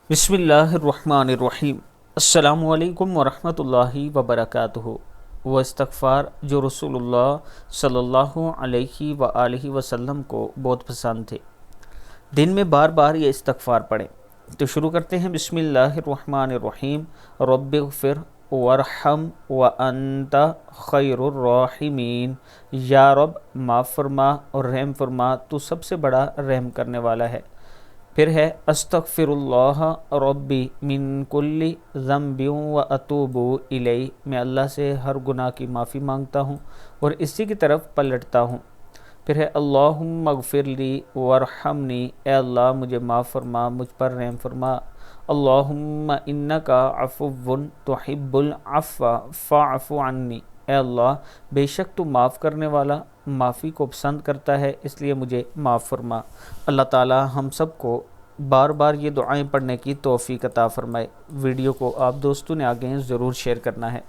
बिस्मिल्लाहिर्रहमानिर्रहीम। अस्सलामु अलैकुम वरहमतुल्लाहि वबरकातुहु। वो इस्तग़फ़ार जो रसूलुल्लाह सल्लल्लाहु अलैहि व आलिहि वसल्लम को बहुत पसंद थे। दिन में बार बार ये इस्तग़फ़ार पढ़ें। तो शुरू करते हैं। बिस्मिल्लाहिर्रहमानिर्रहीम। रब्बिग़फ़िर वरहम व अंता खैरुर राहिमीन। या रब माफ़ फरमा और रहम फरमा, तू सबसे बड़ा रहम करने वाला है। फिर है अस्तग़फ़िरुल्लाह रब्बी मिन कुल्ली ज़ंबिन व अतूबु इलैहि। मैं अल्लाह से हर गुनाह की माफ़ी मांगता हूँ और इसी की तरफ पलटता हूँ। फिर है अल्लाहुम्मा अग़फ़िरली वरहमनी। ए अल्लाह मुझे माफ़ फरमा, मुझ पर रहम फरमा। अल्लाहुम्मा इन्नका अफ़ुव्वुन तुहिब्बुल अफ़्व फ़अफ़ु अन्नी। ए अल्लाह बेशक तू माफ़ करने वाला माफ़ी को पसंद करता है, इसलिए मुझे माफ़ फरमा। अल्लाह ताला हम सब को बार बार ये दुआएं पढ़ने की तौफ़ीक़ अता फ़रमाए। वीडियो को आप दोस्तों ने आगे ज़रूर शेयर करना है।